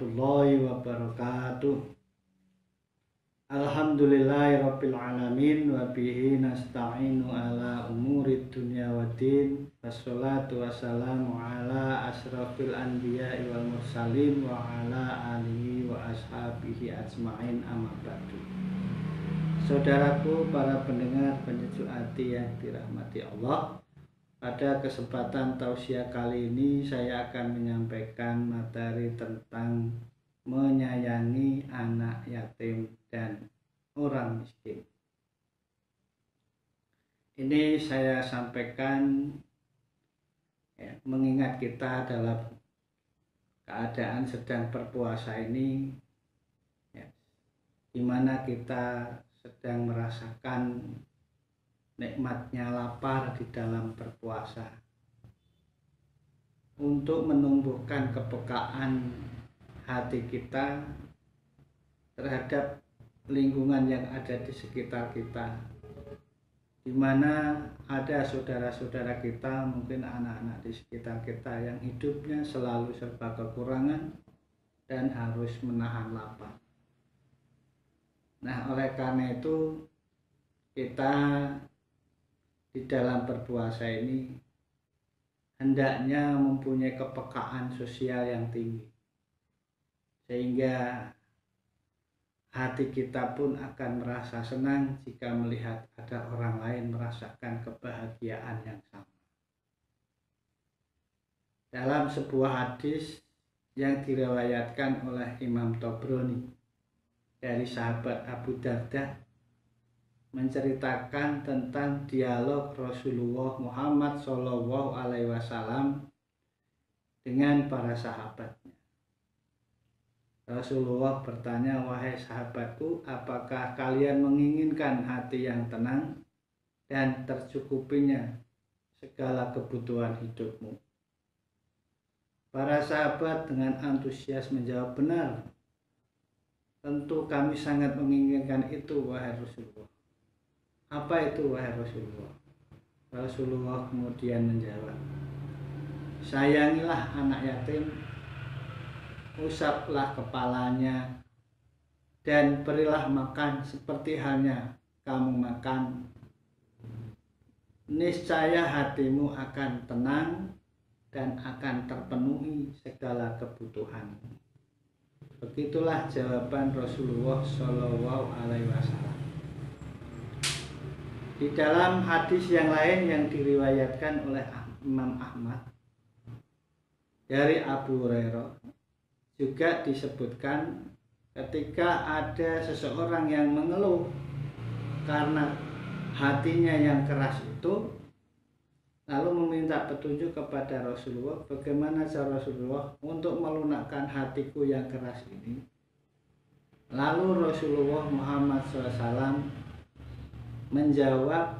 warahmatullahi wabarakatuh. Alhamdulillahirabbil alamin wa bihi nasta'inu ala umurid dunya waddin. Wassalatu wassalamu ala asrafil anbiya'i wal mursalin wa ala alihi wa ashabihi ajma'in, amma ba'du. Saudaraku para pendengar penyejuk hati yang dirahmati Allah, pada kesempatan tausiah kali ini saya akan menyampaikan materi tentang menyayangi anak yatim dan orang miskin. Ini saya sampaikan mengingat kita dalam keadaan sedang berpuasa ini, di mana kita sedang merasakan nikmatnya lapar di dalam berpuasa. Untuk menumbuhkan kepekaan hati kita terhadap lingkungan yang ada di sekitar kita, di mana ada saudara-saudara kita, mungkin anak-anak di sekitar kita yang hidupnya selalu serba kekurangan dan harus menahan lapar. Nah, oleh karena itu kita di dalam berpuasa ini hendaknya mempunyai kepekaan sosial yang tinggi, sehingga hati kita pun akan merasa senang jika melihat ada orang lain merasakan kebahagiaan yang sama. Dalam sebuah hadis yang diriwayatkan oleh Imam Tabrani dari sahabat Abu Darda, menceritakan tentang dialog Rasulullah Muhammad SAW dengan para sahabatnya. Rasulullah bertanya, "Wahai sahabatku, apakah kalian menginginkan hati yang tenang dan tercukupinya segala kebutuhan hidupmu?" Para sahabat dengan antusias menjawab, "Benar, tentu kami sangat menginginkan itu, wahai Rasulullah." "Apa itu, wahai Rasulullah?" Rasulullah kemudian menjawab, "Sayangilah anak yatim, usaplah kepalanya, dan berilah makan seperti halnya kamu makan. Niscaya hatimu akan tenang dan akan terpenuhi segala kebutuhanmu." Begitulah jawaban Rasulullah SAW. Di dalam hadis yang lain yang diriwayatkan oleh Imam Ahmad dari Abu Hurairah juga disebutkan, ketika ada seseorang yang mengeluh karena hatinya yang keras itu, lalu meminta petunjuk kepada Rasulullah, bagaimana cara Rasulullah untuk melunakkan hatiku yang keras ini. Lalu Rasulullah Muhammad SAW menjawab,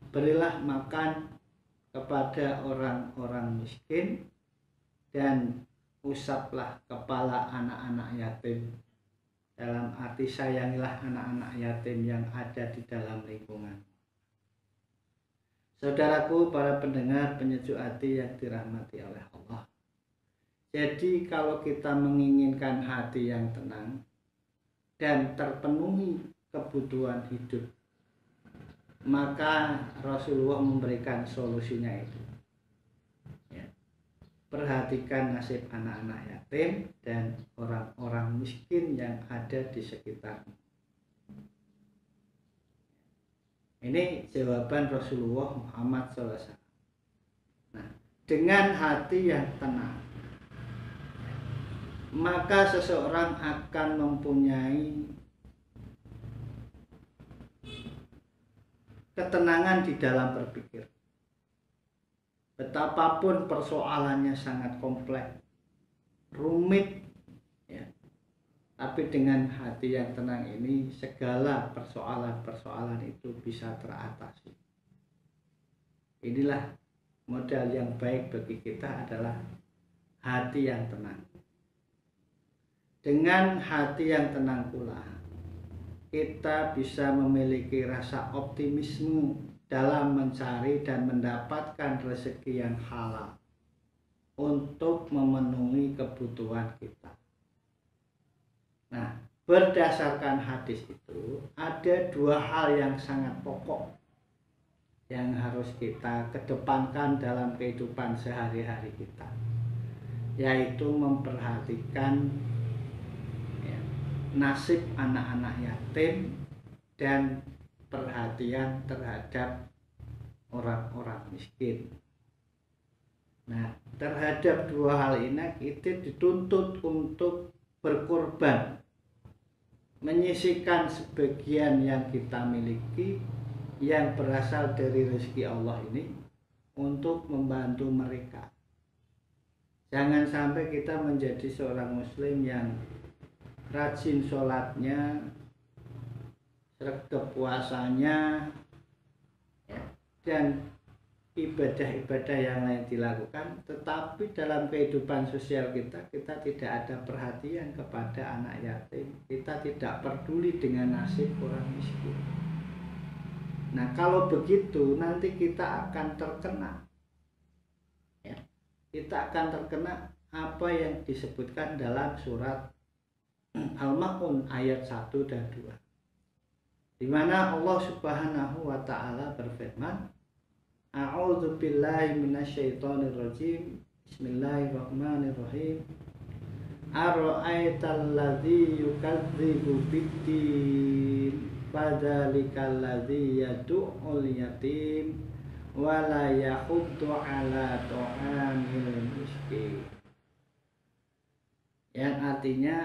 "Berilah makan kepada orang-orang miskin dan usaplah kepala anak-anak yatim." Dalam arti sayangilah anak-anak yatim yang ada di dalam lingkungan. Saudaraku para pendengar penyejuk hati yang dirahmati oleh Allah, jadi kalau kita menginginkan hati yang tenang dan terpenuhi kebutuhan hidup, maka Rasulullah memberikan solusinya itu. Perhatikan nasib anak-anak yatim dan orang-orang miskin yang ada di sekitarmu. Ini jawaban Rasulullah Muhammad SAW. Nah, dengan hati yang tenang, maka seseorang akan mempunyai ketenangan di dalam berpikir. Betapapun persoalannya sangat kompleks, rumit, tapi dengan hati yang tenang ini segala persoalan-persoalan itu bisa teratasi. Inilah modal yang baik bagi kita, adalah hati yang tenang. Dengan hati yang tenang pula, kita bisa memiliki rasa optimisme dalam mencari dan mendapatkan rezeki yang halal untuk memenuhi kebutuhan kita. berdasarkan hadis itu ada dua hal yang sangat pokok yang harus kita kedepankan dalam kehidupan sehari-hari kita, yaitu memperhatikan nasib anak-anak yatim dan perhatian terhadap orang-orang miskin. Nah, terhadap dua hal ini kita dituntut untuk berkorban, menyisihkan sebagian yang kita miliki yang berasal dari rezeki Allah ini untuk membantu mereka. Jangan sampai kita menjadi seorang muslim yang rajin sholatnya, sregep puasanya, dan ibadah-ibadah yang lain dilakukan, tetapi dalam kehidupan sosial kita tidak ada perhatian kepada anak yatim, kita tidak peduli dengan nasib orang miskin. Nah, kalau begitu nanti kita akan terkena, kita akan terkena apa yang disebutkan dalam surat Al-Ma'un ayat 1 dan 2, di mana Allah Subhanahu wa taala berfirman, A'udzu billahi minasyaitonir rajim. Bismillahirrahmanirrahim. Ara'aital ladzi yukadzibu biddin fadzalikal ladzi yad'ul yatim wa la yahuddu 'ala ta'amil miskin. Yang artinya,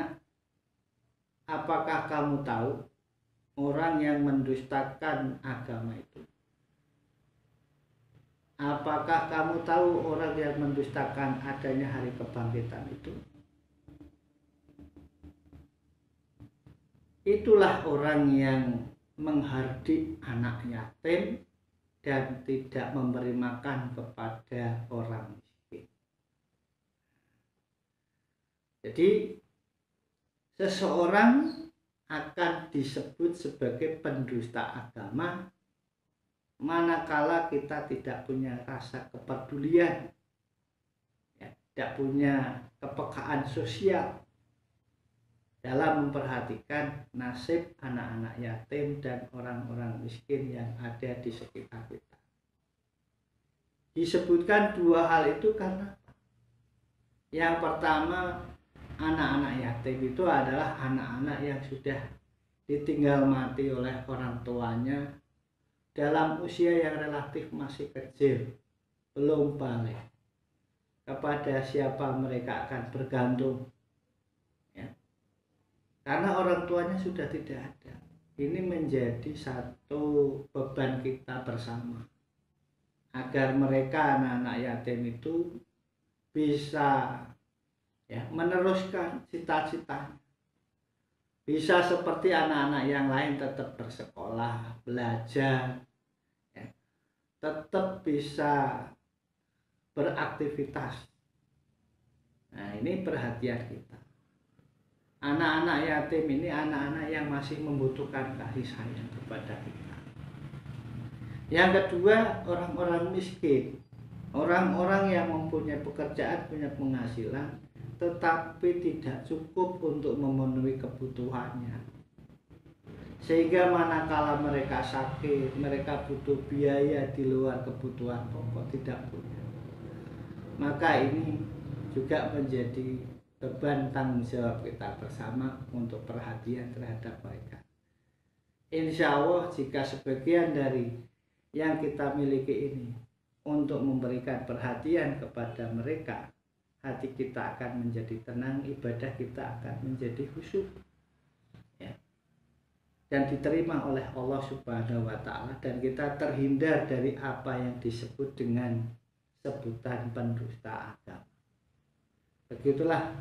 apakah kamu tahu orang yang mendustakan agama itu? Apakah kamu tahu orang yang mendustakan adanya hari kebangkitan itu? Itulah orang yang menghardik anak yatim dan tidak memberi makan kepada orang miskin. Jadi seseorang akan disebut sebagai pendusta agama manakala kita tidak punya rasa kepedulian, tidak punya kepekaan sosial dalam memperhatikan nasib anak-anak yatim dan orang-orang miskin yang ada di sekitar kita. Disebutkan dua hal itu karena yang pertama, anak-anak yatim itu adalah anak-anak yang sudah ditinggal mati oleh orang tuanya dalam usia yang relatif masih kecil, belum balik. Kepada siapa mereka akan bergantung, karena orang tuanya sudah tidak ada. Ini menjadi satu beban kita bersama, agar mereka anak-anak yatim itu bisa meneruskan cita-citanya, bisa seperti anak-anak yang lain tetap bersekolah, belajar, tetap bisa beraktivitas. Nah, ini perhatian kita. Anak-anak yatim ini anak-anak yang masih membutuhkan kasih sayang kepada kita. Yang kedua, orang-orang miskin, orang-orang yang mempunyai pekerjaan, punya penghasilan, tetapi tidak cukup untuk memenuhi kebutuhannya, sehingga manakala mereka sakit, mereka butuh biaya di luar kebutuhan pokok, tidak punya. Maka ini juga menjadi beban tanggung jawab kita bersama untuk perhatian terhadap mereka. Insya Allah, jika sebagian dari yang kita miliki ini untuk memberikan perhatian kepada mereka, hati kita akan menjadi tenang, ibadah kita akan menjadi khusyuk, dan diterima oleh Allah Subhanahu wa taala, dan kita terhindar dari apa yang disebut dengan sebutan pendusta agama. Begitulah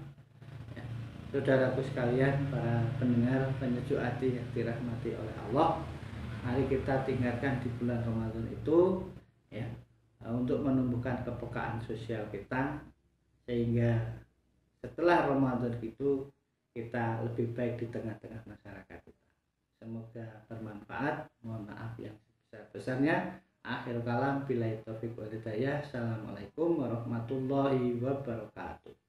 saudaraku sekalian, para pendengar penyejuk hati yang dirahmati oleh Allah. Mari kita tinggalkan di bulan Ramadan itu untuk menumbuhkan kepekaan sosial kita, sehingga setelah Ramadan itu kita lebih baik di tengah-tengah masyarakat kita. Semoga bermanfaat. Mohon maaf yang sebesar-besarnya. Akhir kalam, billahi taufiq wal hidayah. Assalamualaikum warahmatullahi wabarakatuh.